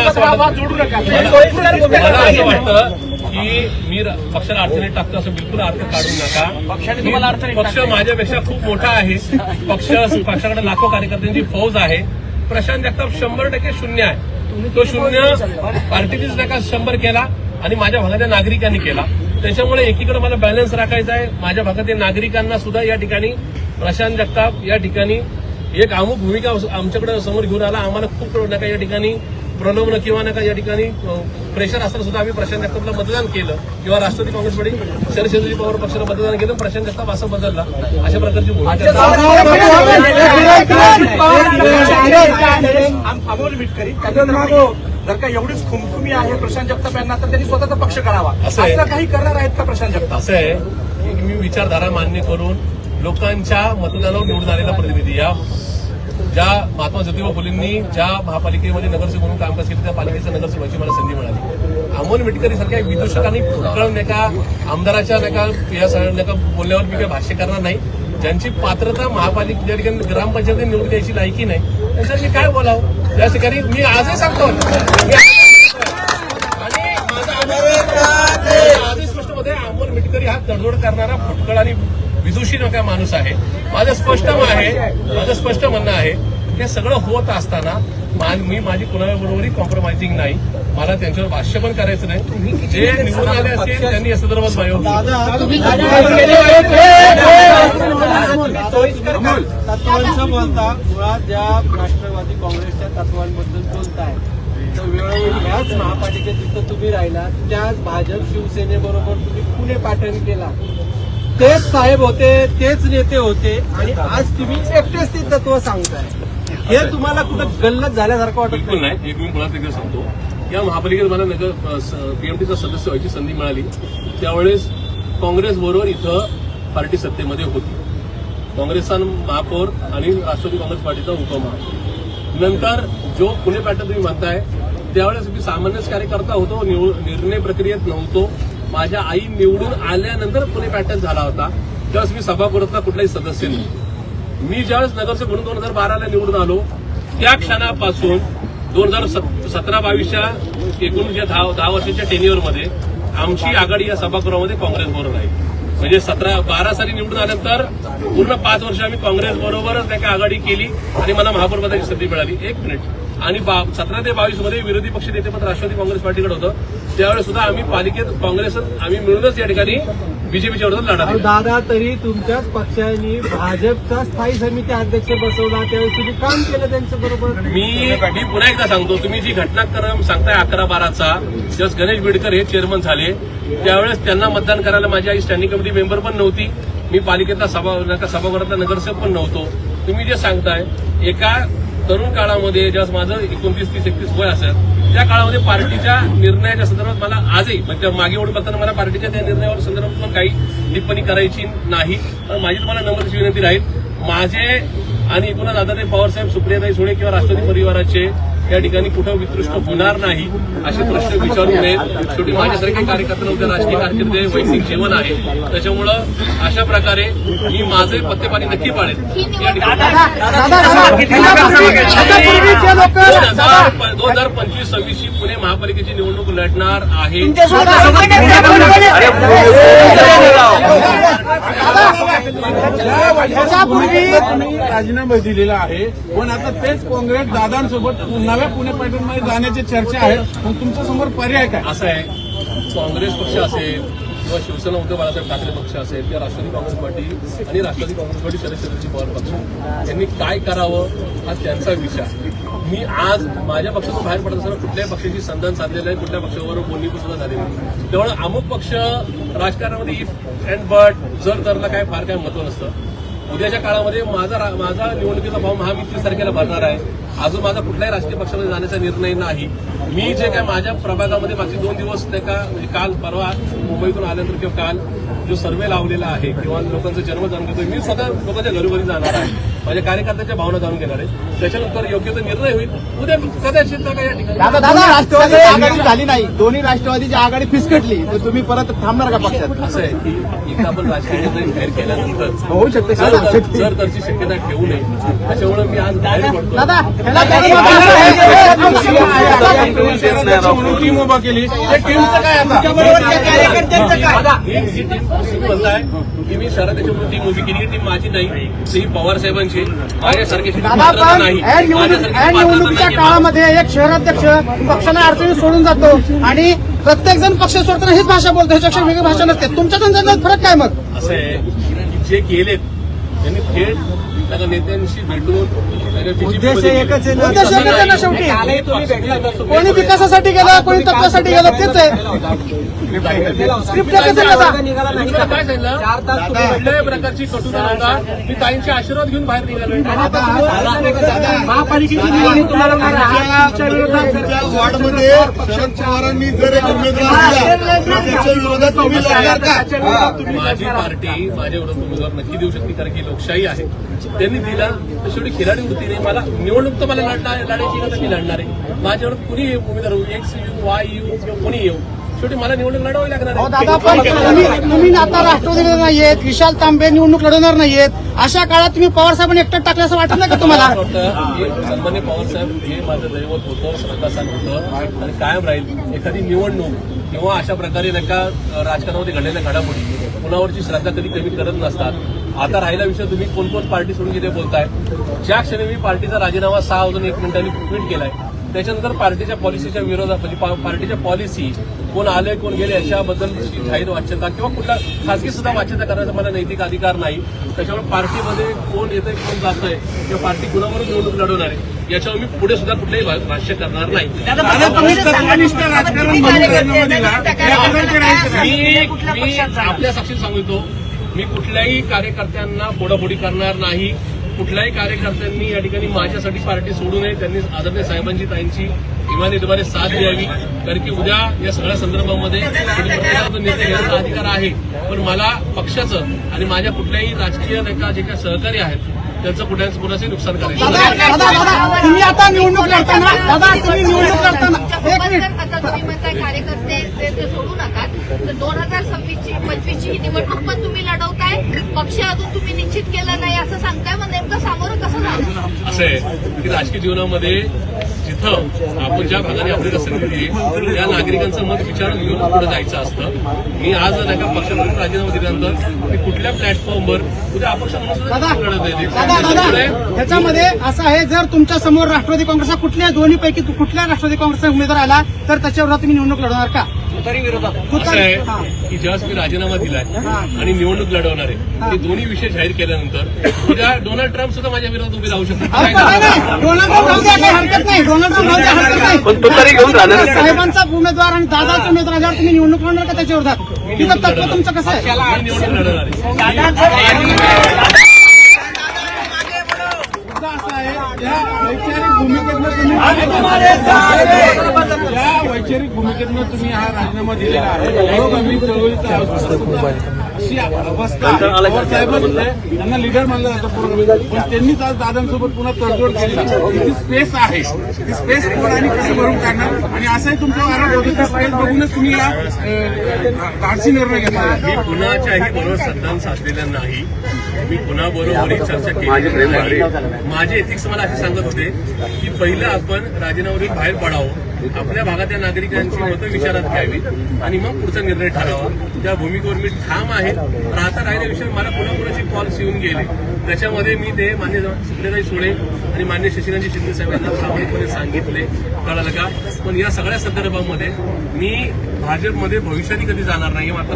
S2: असं वाटतं की मी पक्षाला अडचणीत टाकतो असं बिलकुल अर्थ काढू नका. पक्ष माझ्यापेक्षा खूप मोठा आहे. पक्षाकडे लाखो कार्यकर्त्यांची फौज आहे. प्रशांत जगताप 100% शून्य आहे. तो शून्य पार्टीनेच नका 100 केला आणि माझ्या भागातल्या नागरिकांनी केला. त्याच्यामुळे एकीकडे मला बॅलन्स राखायचा आहे. माझ्या भागातील नागरिकांना सुद्धा या ठिकाणी प्रशांत जगताप या ठिकाणी एक अमुक भूमिका आमच्याकडे समोर घेऊन आला. आम्हाला खूप नका या ठिकाणी प्रलोभन किंवा नका या ठिकाणी प्रेशर असताना सुद्धा आम्ही प्रशांत जगतापला मतदान केलं किंवा राष्ट्रवादी काँग्रेसकडे शरद पवार पक्षाला मतदान केलं प्रशांत जगताप असं बदलला अशा प्रकारची भूमिका.
S1: जर का एवढीच खुमखुमी आहे प्रशांत जगताप यांना तर त्यांनी स्वतःचा पक्ष करावा
S2: असं
S1: काही करणार आहेत का प्रशांत जगताप?
S2: असं आहे की मी विचारधारा मान्य करून लोकांच्या मतदानावर निवडून आलेला प्रतिनिधी या ज्या महात्मा ज्योतिबा फुलेंनी ज्या महापालिकेमध्ये नगरसेवक म्हणून कामकाज केलं त्या पालिकेच्या नगरसेवकाची मला संधी मिळाली. अमोल मिटकरी सारख्या विदूषकांनी फुटकळ नका आमदाराच्या नका बोलण्यावर मी काही भाष्य करणार नाही. ज्यांची पात्रता महापालिका ज्या ठिकाणी ग्रामपंचायतीने निवडून द्यायची लायकी नाही त्यांच्यावर मी काय बोलावं. त्या ठिकाणी मी आजही सांगतो आणि माझा आजही स्पष्ट मत आहे अमोल मिटकरी हा तडजोड करणारा फुटकळ आणि विदुषी नका माणूस आहे. माझं स्पष्ट म्हणणं आहे हे सगळं होत असताना मी माझी कुणाबरोबरही कॉम्प्रोमाइजिंग नाही. मला त्यांच्यावर भाष्य पण करायचं नाही. जे निवडून आले असतील त्यांनी या संदर्भात
S6: तत्वांचं बोलता मुळात ज्या राष्ट्रवादी काँग्रेसच्या तत्वांबद्दल बोलताय तर वेळोवेळी ह्याच महापालिकेत जिथं तुम्ही राहिला त्याच भाजप शिवसेनेबरोबर तुम्ही पुणे पाठवणी केला. तेच साहेब होते, तेच नेते होते आणि आज तुम्ही एकटेच ती तत्व सांगताय. हे तुम्हाला कुठं गल्लत झाल्यासारखं वाटत
S2: बिलकुल नाही. एक मी मुळात एकदा सांगतो, या महापालिकेत मला पीएमटीचा सदस्य व्हायची संधी मिळाली त्यावेळेस काँग्रेस बरोबर इथं पार्टी सत्तेमध्ये होती. काँग्रेसचा महापौर आणि राष्ट्रवादी काँग्रेस पार्टीचा उपमहापौर. नंतर जो पुणे पॅटर्न तुम्ही म्हणताय त्यावेळेस मी सामान्यच कार्यकर्ता होतो, निर्णय प्रक्रियेत नव्हतो. माझ्या आई निवडून आल्यानंतर पुणे पॅटर्न झाला होता. त्यावेळेस मी सभागृहाचा कुठलाही सदस्य नाही. मी ज्यावेळेस नगरसेवक म्हणून 2012ला निवडून आलो त्या क्षणापासून 2017-22च्या एकूण ज्या 10 वर्षाच्या टेन्युअरमध्ये आमची आघाडी या सभागृहामध्ये काँग्रेस बरोबर आहे. म्हणजे 12 साली निवडून आल्यानंतर पूर्ण 5 वर्ष आम्ही काँग्रेस बरोबरच त्या आघाडी केली आणि मला महापौरपदाची संधी मिळाली. 1 मिनिट. आणि 17 ते 22 मध्ये विरोधी पक्ष नेतेपद राष्ट्रवादी काँग्रेस पार्टीकडे होतं. त्यावेळेस सुद्धा आम्ही पालिकेत काँग्रेस आम्ही मिळूनच या ठिकाणी बीजेपीच्या विरोधात लढा दिला.
S6: दादा तरी तुमच्याच पक्षाने भाजपचा स्थायी समिती अध्यक्ष बसवला त्यावेळेस तुम्ही काम केलं त्यांच्या बरोबर.
S2: मी पुन्हा एकदा सांगतो, तुम्ही जी घटनाक्रम सांगताय 11-12चा ज्यावेळेस गणेश बिडकर हे चेअरमन झाले त्यावेळेस त्यांना मतदान करायला माझी आई स्टँडिंग कमिटी मेंबर पण नव्हती. मी पालिकेतला सभागृहातला नगरसेवक पण नव्हतो. तुम्ही जे सांगताय एका तरुण काळामध्ये ज्यावेळेस माझं 29, 30, 31 वय असेल त्या काळामध्ये पार्टीच्या निर्णयाच्या संदर्भात मला आजही म्हणजे मागे ओढ करताना मला पार्टीच्या त्या निर्णयावर संदर्भात पण काही टिप्पणी करायची नाही. पण माझी तुम्हाला नम्र विनंती राहील, माझे आणि एकूणच आदरणीय पवारसाहेब, सुप्रियाताई सुळे किंवा राष्ट्रवादी परिवाराचे या ठिकाणी कुठं वितृष्ट होणार नाही असे प्रश्न विचारू नयेत. शेवटी माझ्यासारखे कार्यकर्ते उद्या राजकीय कारकिर्दी वैयक्तिक जीवन आहे. त्याच्यामुळं अशा प्रकारे मी माझे पत्तेपाणी नक्की पाळेल. या ठिकाणी 2025-26 पुणे महापालिकेची निवडणूक लढणार आहे.
S7: राजीनामा दिलेला आहे पण आता तेच काँग्रेस दादांसोबत नव्या पुणे पॅटर्नमध्ये जाण्याची चर्चा आहे. मग तुमच्या समोर पर्याय काय?
S2: असं आहे, काँग्रेस पक्ष असेल किंवा शिवसेना उद्धव बाळासाहेब ठाकरे पक्ष असेल किंवा राष्ट्रवादी काँग्रेस पार्टी आणि राष्ट्रवादी काँग्रेस पार्टी शरद पवार पक्ष यांनी काय करावं हा त्यांचा विचार. मी आज माझ्या पक्षातून बाहेर पडत असताना कुठल्याही पक्षाची संधान साधलेलं आहे, कुठल्या पक्षाबरोबर बोलणी सुद्धा झालेली नाही. त्यामुळे अमुक पक्ष राजकारणामध्ये इफ अँड बट जर तरला काय फार काय महत्व नसतं. उद्याच्या काळामध्ये माझा निवडणुकीचा फॉर्म हा मी 30 तारखेला भरणार आहे. अजून माझा कुठल्याही राजकीय पक्षामध्ये जाण्याचा निर्णय नाही. मी जे काय माझ्या प्रभागामध्ये मागचे 2 दिवस त्या का म्हणजे काल परवा मुंबईतून आल्यानंतर किंवा काल जो सर्व्हे लावलेला आहे किंवा लोकांचा जन्म जाणून घेतोय, मी स्वतः लोकांच्या घरोघरी जाणार आहे, माझ्या कार्यकर्त्यांच्या भावना जाणून घेणार आहे. त्याच्यानंतर योग्य तो निर्णय होईल. उद्या कदाचित का या ठिकाणी
S5: राष्ट्रवादी आघाडी झाली नाही, दोन्ही राष्ट्रवादीची आघाडी फिसकटली तर तुम्ही परत थांबणार का पक्षात?
S2: असं आहे की एकदा आपण राजकीय निर्णय जाहीर केल्यानंतर
S5: होऊ शकते
S2: जर त्याची शक्यता ठेवू नये. त्याच्यामुळे मी आज बाहेर पडतो.
S7: टीम उभा केली त्या टीमचं काय आता?
S2: ही टीम बोलताय की मी शहराच्या टीम उभी केली. टीम माझी नाही, ती पवार साहेबांची. माझ्यासारखी
S5: निवडणुकीच्या काळामध्ये एक शहराध्यक्ष पक्षाला अडचणी सोडून जातो आणि प्रत्येक जण पक्ष सोडताना हीच भाषा बोलतो, ह्याच्यापेक्षा वेगळी भाषा नसते. तुमच्या त्यांच्यात फरक काय मग?
S2: असं आहे जे गेलेत त्यांनी थेट त्या नेत्यांशी भेटून
S6: उद्देश एकच आहे ना.
S5: उद्देश एकच आहे ना शेवटी. कोणी विकासासाठी गेलं, कोणी तत्वासाठी गेलं, तेच आहे. स्क्रिप्ट एकच आहे आता.
S2: काय सांगितलं, कुठल्याही प्रकारची कटुता नव्हता. मी ताईंचे आशीर्वाद घेऊन बाहेर निघालो.
S6: महापालिकेची निवडणूक तुम्हाला
S7: वॉर्डमध्ये शरद पवारांनी जर एक उमेदवार दिला त्याच्या विरोधात तुम्ही लढणार का?
S2: माझी पार्टी माझ्या विरोधात उमेदवार नक्की देऊ शकते कारण की लोकशाही आहे. त्यांनी दिला तर शेवटी खिलाडी वृत्तीने मला निवडणूक तर मला लढायची का तर मी लढणार आहे. माझ्यावर कुणी उमेदवार येऊ, एक्स येऊ, वाय येऊ किंवा कोणी येऊ, शेवटी मला निवडणूक लढवावी लागणार आहे.
S5: दादा पण तुम्ही आता राष्ट्रवादीकडे नाहीयेत, विशाल तांबे निवडणूक लढवणार नाहीयेत. अशा काळात तुम्ही पवार साहेबांनी एकटं टाकलं असं वाटत नाही का तुम्हाला?
S2: सन्मान्य पवार साहेब हे माझं दैवत होतं, श्रद्धास्थान होतं आणि कायम राहील. एखादी निवडणूक किंवा अशा प्रकारे नका राजकारणामध्ये घडलेल्या घडामोडी कुणावरची श्रद्धा कधी कमी करत नसतात. आता राहिला विषय तुम्ही कोण पार्टी सोडून गेले बोलताय. ज्या क्षणी मी पार्टीचा राजीनामा 6 वाजून 1 मिनिटांनी ट्विट केलाय त्याच्यानंतर पार्टीच्या पॉलिसीच्या विरोधात म्हणजे पार्टीच्या पॉलिसी कोण आले कोण गेले याच्याबद्दल जाहीर वाच्यता किंवा कुठला खासगी सुद्धा वाच्यता करण्याचा मला नैतिक अधिकार नाही. त्याच्यामुळे पार्टीमध्ये कोण येतंय कोण जातंय किंवा पार्टी कुणावर निवडणूक लढवणार आहे याच्यावर मी पुढे सुद्धा कुठल्याही भाष्य करणार नाही. मी आपल्या साक्षीत सांगतो मी कुठल्याही कार्यकर्त्यांना फोडाफोडी करणार नाही. कुठल्याही कार्यकर्त्यांनी या ठिकाणी माझ्यासाठी पार्टी सोडू नये. त्यांनी आदरणीय साहेबांची ताईंची इमानीद्वारे साथ द्यावी. कारण की उद्या या सगळ्या संदर्भामध्ये प्रत्येकाचा निर्णय घेण्याचा अधिकार आहे. पण मला पक्षाचं आणि माझ्या कुठल्याही राजकीय नेता जे काही सहकारी आहेत त्यांचं कुणाचंही नुकसान करायचं
S5: दादा तुम्ही आता निवडणूक लढताना
S4: आता तुम्ही म्हणताय कार्यकर्ते ते सोडू नका तर 2026-25ची ही निवडणूक पण तुम्ही लढवताय. पक्ष अजून तुम्ही निश्चित केला नाही असं सांगताय. मग नेमकं सामोरं कसं झालं?
S2: असं आहे की राजकीय जीवनामध्ये जिथं आपण ज्या भागाने आपली रचना केली त्या नागरिकांचं मत विचारून घेऊन पुढे जायचं असतं. मी आज नाही का पक्षाकडून राजीनामा दिल्यानंतर मी कुठल्या प्लॅटफॉर्मवर उद्या अपक्षाला लढत आहे.
S5: त्याच्यामध्ये असं आहे जर तुमच्या समोर राष्ट्रवादी काँग्रेसचा कुठल्या दोन्हीपैकी कुठल्या राष्ट्रवादी काँग्रेसचा उमेदवार आला तर त्याच्यावर तुम्ही निवडणूक लढवणार का?
S2: असं आहे की ज्यावेळेस मी राजीनामा दिलाय आणि निवडणूक लढवणार आहे हे दोन्ही विषय जाहीर केल्यानंतर उद्या डोनाल्ड ट्रम्प सुद्धा माझ्या विरोधात उभे राहू शकतात.
S5: डोनाल्ड ट्रम्प राहू द्या काही हरकत नाही. डोनाल्ड ट्रम्प राहू द्या हरकत नाही. पण तो तरी घेऊन राहणार साहेबांचा उमेदवार आणि दादाचा उमेदवार आल्यावर तुम्ही निवडणूक लढणार का त्याच्या विरोधात? तिथं तत्व तुमचं कसं आहे?
S2: मी निवडणूक लढवणार आहे.
S7: वैचारिक भूमिकेतनं तुम्ही हा राजीनामा दिलेला आहे. मी चळवळीचा अशी अवस्था त्यांना लिडर मानलं जातं पूर्ण. पण त्यांनीच आज दादांसोबत पुन्हा तडजोड केली. ती स्पेस आहे ती स्पेस कोण आणि कसं भरून काढणार आणि असंही तुमचा आरोप होतो की स्पेस बघूनच तुम्ही हा धाडसी निर्णय घेतला.
S2: मी कुणाच्याही बरोबर सद्दाम साधलेला नाही. मी कुणाबरोबरही चर्चा केली नाही. माझे एथिक्स मला असे सांगत होते की पहिलं आपण राजीनाम्यावरून बाहेर पडावं आपल्या भागातल्या नागरिकांची मतं विचारात घ्यावी आणि मग पुढचा निर्णय ठरावा. त्या भूमिकेवर मी ठाम आहे. पण आता राहिल्याविषयी मला कोणाकोणाचे कॉल्स येऊन गेले त्याच्यामध्ये मी ते मान्य सुप्रियाताई सुळे आणि मान्य शशिकांत शिंदे साहेबांना प्रामाणिकपणे सांगितले कळालं का. पण या सगळ्या संदर्भामध्ये मी भाजपमध्ये भविष्यात कधी जाणार नाही मात्र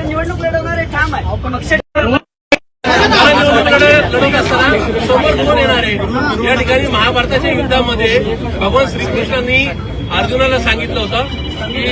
S3: निवडणूक लढवणारे ठाम आहे.
S2: लढत असताना समोर कोण येणार आहे? या ठिकाणी महाभारताच्या युद्धामध्ये भगवान श्रीकृष्णांनी अर्जुनाला सांगितलं होतं की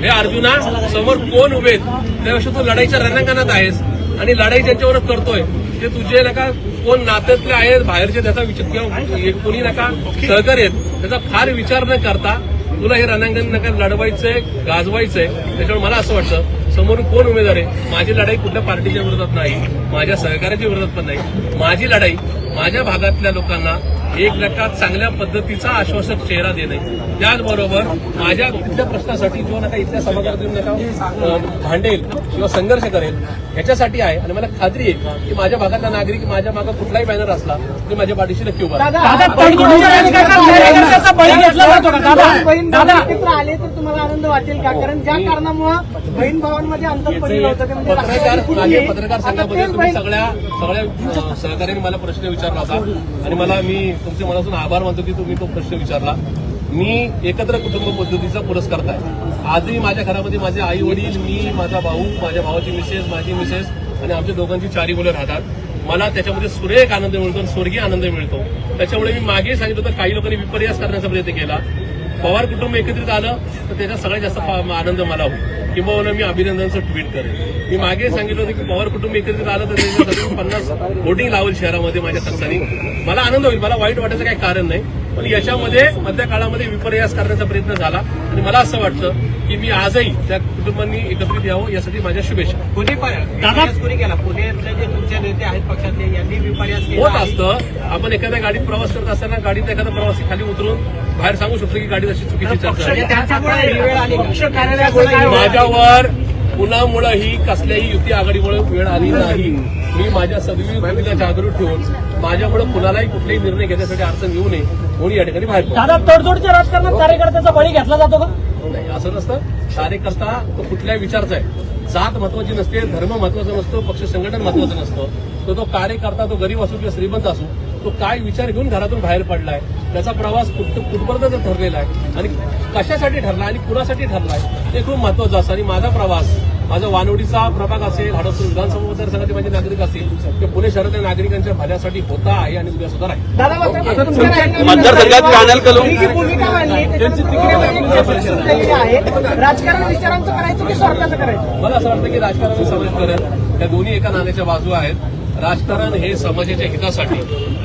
S2: हे अर्जुना समोर कोण उभेत त्यापेक्षा तू लढाईच्या रणांगणात आहेस आणि लढाई ज्यांच्यावर करतोय ते तुझे नका कोण नात्यातले आहेत बाहेरचे त्याचा विचार किंवा कोणी नका सहकारी आहेत त्याचा फार विचार न करता तुला हे रणांगण नका लढवायचंय गाजवायचंय. त्याच्यामुळे मला असं वाटतं समोर कोण उमेदवार आहे. माझी लढाई कुठल्या पार्टीच्या विरोधात नाही. माझ्या सहकार्याच्या विरोधात पण नाही. माझी लढाई माझ्या भागातल्या लोकांना एक नका चांगल्या पद्धतीचा आश्वासक चेहरा देणे. त्याचबरोबर माझ्या इथल्या प्रश्नासाठी जो नका इथल्या सभागृहातून नका भांडेल किंवा संघर्ष करेल ह्याच्यासाठी आहे. आणि मला खात्री आहे की माझ्या भागातला नागरिक माझ्या मागे कुठलाही बॅनर असला तरी माझ्या पाठीशी नक्की उभा
S3: दादा एकत्र आले तर तुम्हाला आनंद वाटेल का? कारण ज्या कारणामुळे बहीण भावांमध्ये अंतर पडलेलं होतं ते म्हणजे
S2: पत्रकार संघामध्ये तुम्ही सगळ्या सहकार्याने मला प्रश्न विचारला होता आणि मला मी तुमचे मनातून आभार मानतो की तुम्ही तो प्रश्न विचारला. मी एकत्र कुटुंब पद्धतीचा पुरस्कर्ता आहे. आजही माझ्या घरामध्ये माझे आई वडील मी माझा भाऊ माझ्या भावाची मिसेस माझी मिसेस आणि आमच्या दोघांची 4 मुलं राहतात. मला त्याच्यामध्ये सुरेख आनंद मिळतो स्वर्गीय आनंद मिळतो. त्याच्यामुळे मी मागे सांगितलं होतं काही लोकांनी विपर्यास करण्याचा प्रयत्न केला. पवार कुटुंब एकत्रित आलं तर त्याचा सगळ्यात जास्त आनंद मला होईल किंवा मी अभिनंदनचं ट्विट करेन. मी मागे सांगितलं होतं की पवार कुटुंब एकत्रित आलं तर त्याच्यासाठी 50 व्होटिंग लावल शहरामध्ये माझ्या खर्चाने. मला आनंद होईल. मला वाईट वाटायचं काही कारण नाही. पण याच्यामध्ये मधल्या काळामध्ये विपर्यास करण्याचा प्रयत्न झाला आणि मला असं वाटतं की मी आजही त्या कुटुंबांनी एकत्रित यावं यासाठी माझ्या शुभेच्छा.
S6: कोणी केला? पुण्यातले जे तुमचे नेते आहेत पक्षातले यांनी विपर्यास
S2: होत असतं. आपण एखाद्या गाडीत प्रवास करत असताना गाडीत एखादा प्रवासी खाली उतरून बाहेर सांगू शकतो की गाडीत अशी चुकीची चर्चा आहे. माझ्यावर कुणामुळेही कसल्याही युती आघाडीमुळे वेळ आली नाही. मी माझ्या सदैव भूमिका जागृत ठेवून माझ्यामुळे कुणालाही कुठलाही निर्णय घेण्यासाठी अडचण येऊ नये म्हणून या ठिकाणी बाहेर पडतो.
S5: दादा, तडजोडच्या राजकारणात कार्यकर्त्याचा बळी घेतला जातो का?
S2: नाही, असं नसतं. कार्यकर्ता तो कुठल्याही विचारचा आहे. जात महत्वाची नसते, धर्म महत्वाचा नसतो, पक्ष संघटन महत्वाचं नसतं. तो कार्यकर्ता, तो गरीब असो किंवा श्रीमंत असो, तो काय विचार घेऊन घरातून बाहेर पडलाय, त्याचा प्रवास कुठपर्यंत ठरलेला आहे आणि कशासाठी ठरला आणि कुणासाठी ठरलाय ते खूप महत्वाचं असतं. आणि माझा प्रवास, माझा वानवडीचा प्रभाग असेल, हडपसर विधानसभा मतदारसंघाचे माझे नागरिक असतील किंवा पुणे शहरातील नागरिकांच्या भल्यासाठी होता आहे आणि उद्या सुद्धा राहील.
S3: दादा,
S6: मतदारसंघात पॅनल करून
S3: भूमिका मांडली त्याची आहे. राजकारण विचारांचं करायचं की स्वार्थाचं करायचं?
S2: मला असं वाटतं की राजकारण समाजकारण या दोन्ही एका नाण्याच्या बाजू आहेत. राजकारण हे समाजाच्या हितासाठी,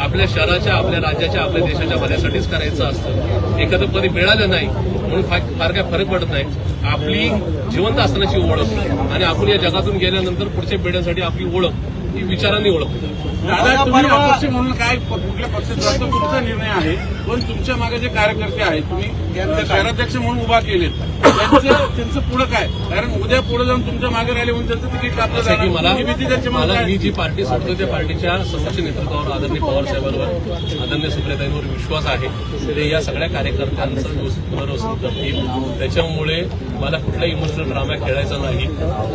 S2: आपल्या शहराच्या, आपल्या राज्याच्या, आपल्या देशाच्या भल्यासाठीच करायचं असतं. एखादं पद मिळालं नाही म्हणून फार काय फरक पडत नाही. आपली जिवंत असण्याची ओळख आणि आपण या जगातून गेल्यानंतर पुढच्या पिढ्यांसाठी आपली ओळख ही विचारांनी ओळख.
S7: दादा, तुम्ही अपक्ष म्हणून काय कुठल्या पक्षात जातो तुमचा निर्णय आहे, पण तुमच्या मागे जे कार्यकर्ते आहेत, तुम्ही त्यांचे शहराध्यक्ष म्हणून उभा केलेत, त्यांचं पुढं काय? कारण उद्या पुढे जाऊन तुमच्या मागे राहिले म्हणून त्यांचं तिकीट कापलं जाईल.
S2: मला मी जी पार्टी सोडतो त्या पार्टीच्या सर्वोच्च नेतृत्वावर, आदरणीय पवार साहेबांवर, आदरणीय सुप्रियाताईंवर विश्वास आहे. ते या सगळ्या कार्यकर्त्यांचं पुनर्वसन करतील. त्याच्यामुळे मला कुठलाही इमोशनल ड्रामा खेळायचा नाही.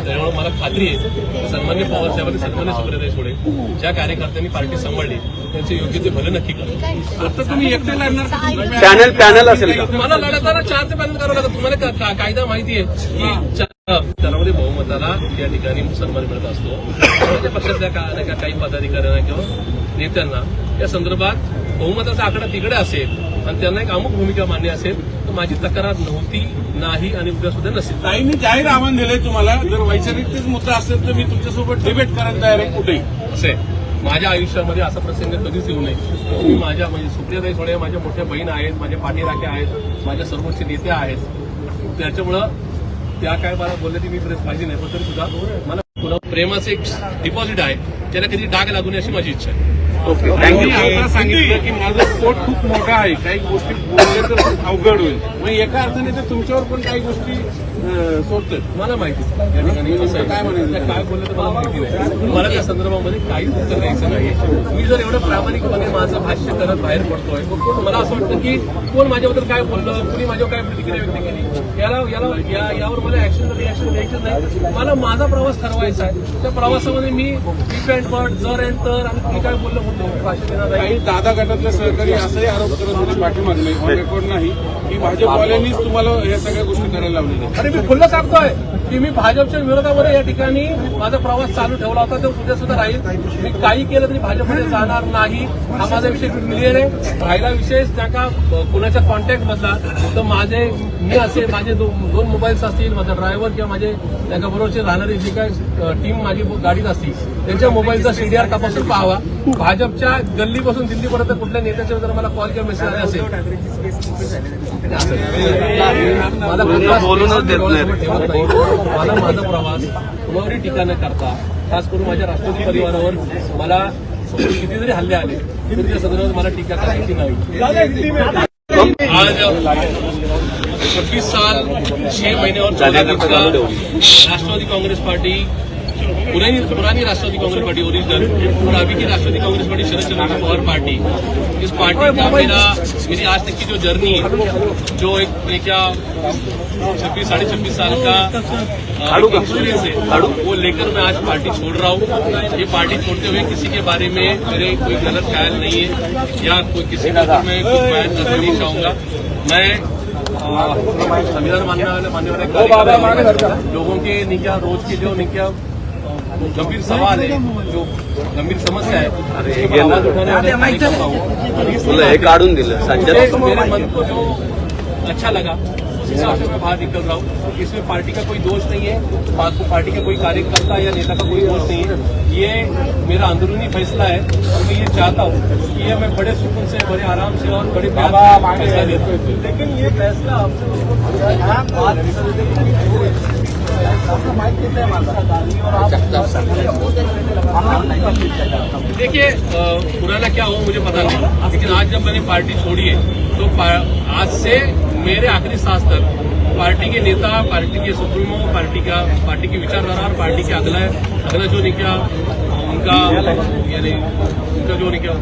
S2: त्यामुळे मला खात्री आहे सन्मान्य पवार साहेबांनी, सन्मान्य सुप्रियाताई सोडे, ज्या कार्यकर्त्यांनी पार्टी सांभाळली त्यांचे योग्य ते भले नक्की करतील.
S7: आता तुम्ही एकटे लढणार,
S6: पॅनल असेल का?
S2: मला लढताना 4 ते पॅनल करावं लागतं. तुम्हाला कायदा माहिती आहे की त्यामध्ये बहुमताला या ठिकाणी सन्मान मिळत असतो. त्याच्या पक्षातल्या काही पदाधिकाऱ्यांना किंवा नेत्यांना या संदर्भात बहुमताचा आकडा तिकडे असेल आणि त्यांना एक अमुक भूमिका मान्य असेल तर माझी तक्रार नव्हती, नाही आणि उद्या सुद्धा नसेल.
S7: ताईंनी जाहीर आव्हान दिलंय तुम्हाला, जर वैचारिकतेच मुद्दा असेल तर मी तुमच्यासोबत डिबेट करायला तयार आहे कुठेही.
S2: असे माझ्या आयुष्यामध्ये असा प्रसंग कधीच येऊ नये. मी माझ्या म्हणजे सुप्रियाताई सोडे माझ्या मोठ्या बहीण आहेत, माझ्या पाठीराख्या आहेत, माझ्या सर्वोच्च नेत्या आहेत. त्याच्यामुळं त्या काय मला बोलले ती मी प्रेस पाहिजे नाही, पण तरी सुद्धा मला पुन्हा प्रेमाचं एक डिपॉझिट आहे, त्याला कधी डाग लागू नये अशी माझी इच्छा आहे.
S7: मी आता सांगितलं की माझं पोट खूप मोठं आहे, काही गोष्टी बोलले तर खूप अवघड होईल. मग एका अर्थाने तर तुमच्यावर पण काही गोष्टी सोडतात.
S2: मला माहिती या ठिकाणी कसं आहे, काय बोललं तर मला माहिती नाही. मला त्या संदर्भामध्ये काहीच उत्तर द्यायचं नाही. मी जर एवढं प्रामाणिकपणे माझं भाष्य करत बाहेर पडतोय, मला असं वाटतं की कोण माझ्याबद्दल काय बोललं, कुणी माझ्यावर काय प्रतिक्रिया व्यक्त केली, यावर मला रिॲक्शन द्यायचं नाही. मला माझा प्रवास ठरवायचा आहे. त्या प्रवासामध्ये मी इफ अँड बट, जर अँड तर आणि तुम्ही काय बोललं म्हणून भाष्य देणार नाही.
S7: काही दादा गटातले सहकारी असाही आरोप करत होते पाठीमागले, ऑन रेकॉर्ड नाही, की भाजपवाल्यांनीच तुम्हाला या सगळ्या गोष्टी करायला लावलेल्या.
S2: अरे मी खुल्लं सांगतोय की मी भाजपच्या विरोधामध्ये या ठिकाणी माझा प्रवास चालू ठेवला होता, तो उद्या सुद्धा राहील. मी काही केलं तरी भाजपमध्ये जाणार नाही, हा माझा विषय क्लिअर आहे. राहिला विषय त्या कुणाच्या कॉन्टॅक्ट मधला तर मी असे माझे दोन मोबाईल्स असतील, माझा ड्रायव्हर किंवा माझे त्याच्याबरोबरचे राहणारी जी काय टीम माझी गाडीत असतील त्यांच्या मोबाईलचा सीडीआर तपासून पाहावा. भाजपच्या गल्लीपासून दिल्लीपर्यंत कुठल्या नेत्याच्या जर मला कॉल किंवा मेसेज आले असेल मला बोलूनच देत नाही. मला माझा प्रवास कुणावरही टीका न करता, खास करून माझ्या राष्ट्रवादी परिवारावर मला किती जरी हल्ले आले तरी त्या संदर्भात मला टीका करायची नाही. आज 26 साल 6 महीने और 14 दिन का राष्ट्रवादी कांग्रेस पार्टी, पुरानी राष्ट्रवादी कांग्रेस पार्टी ओरिजिनल और अभी की राष्ट्रवादी कांग्रेस पार्टी शरद चंद्र पवार पार्टी, इस पार्टी का मेरी आज तक की जो जर्नी है, जो एक क्या 26-26.5 साल का एक्सपीरियंस है, वो लेकर मैं आज पार्टी छोड़ रहा हूँ. ये पार्टी छोड़ते हुए किसी के बारे में मेरे कोई गलत ख्याल नहीं है या कोई किसी का मैं कुछ बयान करना नहीं चाहूंगा. मैं संविधान मानने वाले लोगों के निक्या रोज के जो निक्या गंभीर सवाल है, जो गंभीर समस्या है, आवाज उठाने वाले
S6: काढून दिलं संजय.
S2: मेरे मन को जो अच्छा लगा उस हिसाब से मैं बाहर निकल रहा हूँ. इसमें पार्टी का कोई दोष नहीं है, पार्टी का कोई कार्यकर्ता या नेता का कोई दोष नहीं है. ये मेरा अंदरूनी फैसला है और मैं ये चाहता हूँ कि ये मैं बड़े सुकून से, बड़े आराम से और बड़े प्यार से फैसला लेता हूँ. लेकिन ये फैसला देखिए पुराना क्या हुआ मुझे पता नहीं, लेकिन आज जब मैंने पार्टी छोड़ी है तो आज से मेरे आखिरी सांस तक पार्टी के नेता, पार्टी के सुप्रीमो, पार्टी की विचारधारा और पार्टी के अगला जो नहीं क्या उनका यानी उनका जो नहीं क्या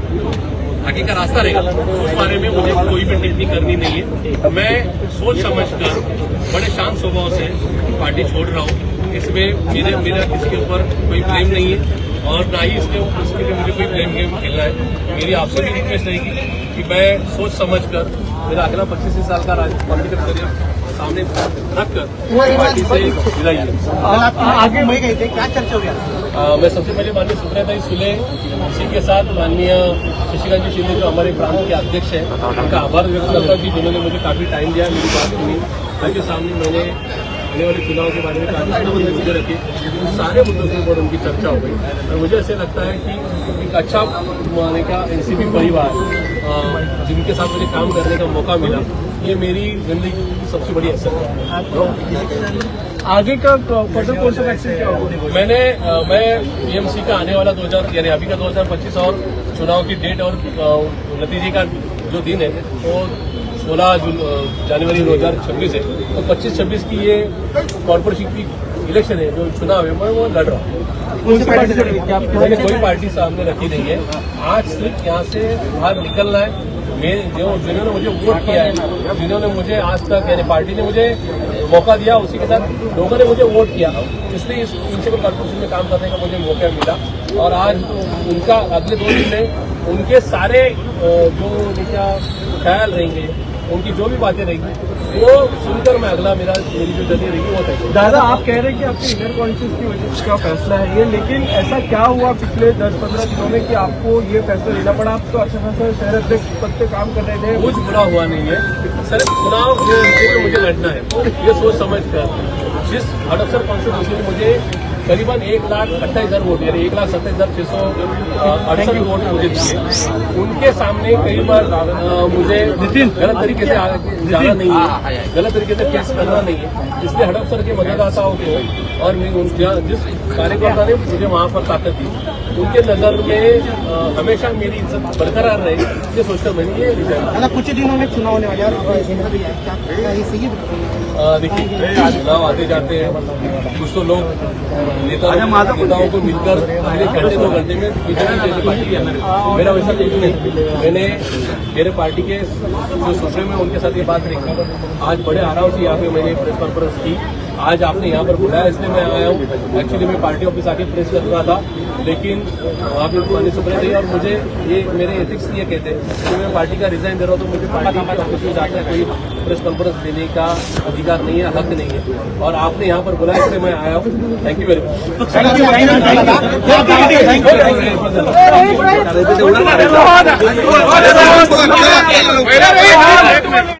S2: आगे का रास्ता रहेगा उस बारे में मुझे कोई भी टिप्पणी करनी नहीं है। मैं सोच समझकर बड़े शांत स्वभाव से पार्टी छोड़ रहा हूँ। इसमें मेरा किसी के ऊपर कोई ब्लेम नहीं है और ना ही इसके लिए मुझे कोई ब्लेम गेम खेलना है। मेरी आपसे भी रिक्वेस्ट रहेगी कि मैं सोच समझकर मेरा अगला 25 साल का पॉलिटिकल करियर सामने रखकर पार्टी से मिलाइए।
S5: आगे मैं गए थे, क्या चर्चा हुई?
S2: मैं सबसे पहले माननीय सुप्रियाताई सुले, इसी के साथ माननीय शशिकांत जी शिंदे जो हमारे प्रांत के अध्यक्ष हैं, उनका आभार व्यक्त करता हूँ कि जिन्होंने मुझे काफी टाइम दिया, मेरी बात सुनी, उनके सामने मैंने आने वाले चुनाव के बारे में काफी मुद्दे रखे, सारे मुद्दों के ऊपर उनकी चर्चा हो गई और मुझे ऐसे लगता है कि एक अच्छा माने का एनसीपी परिवार जिनके साथ मुझे काम करने का मौका मिला, ये मेरी जिंदगी की सबसे बड़ी असर है।
S1: आगे का फर्दर कोर्स ऑफ एक्शन क्या होगा?
S2: मैं पीएमसी का आने वाला 2000 यानी अभी का 2025 और चुनाव की डेट और नतीजे का जो दिन है वो 16 जनवरी 2026 है। तो 25-26 की ये कॉर्पोरेशन की इलेक्शन है, जो चुनाव है, मैं वो लड़ रहा हूँ। मैंने कोई पार्टी सामने रखी नहीं है। आज सिर्फ यहाँ से बाहर निकलना है। जिन्होंने मुझे वोट किया है, जिन्होंने मुझे आज तक यानी पार्टी ने मुझे मौका दिया, उसी के साथ लोगों ने मुझे वोट किया, इसलिए इस म्यूनिसिपल कॉर्पोरेशन में काम करने का मुझे मौका मिला। और आज उनका अगले 2 दिन में उनके सारे जो उनका ख्याल रहेंगे, उनकी जो भी बातें रहेंगी, वो सुनकर मैं मेरी जो जर्नी रहेगी वो तय।
S1: दादा, आप कह रहे हैं कि आपके इनर कॉन्शियस की वजह से का फैसला है ये, लेकिन ऐसा क्या हुआ पिछले 10-15 दिनों में कि आपको ये फैसला लेना पड़ा? आप तो अच्छा खासा शहर अध्यक्ष पद पे काम कर रहे थे।
S2: कुछ बुरा हुआ नहीं है सर, चुनाव में मुझे लड़ना है, ये सोच समझ कर जिस हड़पसर कॉन्स्टिट्यूंसी में मुझे करीबन 1,28,000 वोट यानी 1,27,668 वोट मुझे दिए, उनके सामने कई बार मुझे गलत तरीके से जाना नहीं है, गलत तरीके से फेस करना नहीं है, इसलिए हड़पसर के मतदाताओं को और जिस कार्यकर्ता ने मुझे वहां पर ताकत दी, उनके नजर में हमेशा मेरी इज्जत बरकरार रहे, ये सोचकर मैंने ये रिजाइन।
S5: कुछ दिनों में चुनाव होने वाले
S2: देखिए, चुनाव आते जाते हैं, कुछ तो लोग नेताओं को मिलकर पहले घंटे 2 घंटे में बीजेपी पार्टी है, मेरा वैसा कुछ नहीं। मैंने मेरे पार्टी के जो सूत्रों में उनके साथ ये बात रखी, आज बड़े आराम से यहाँ पे मैंने प्रेस कॉन्फ्रेंस की। आज आपने यहाँ पर बुलाया इसलिए मैं आया हूँ। एक्चुअली मैं पार्टी ऑफिस आके प्रेस कर रहा था, लेकिन वहाँ पे माननीय सुप्रिया थी और मुझे ये मेरे एथिक्स ये कहते हैं कि मैं पार्टी का रिजाइन दे रहा हूँ, तो मुझे पार्टी के ऑफिस में जाकर कोई प्रेस कॉन्फ्रेंस देने का अधिकार नहीं है, हक नहीं है, और आपने यहाँ पर बुलाया इसलिए मैं आया हूँ। Thank you very much.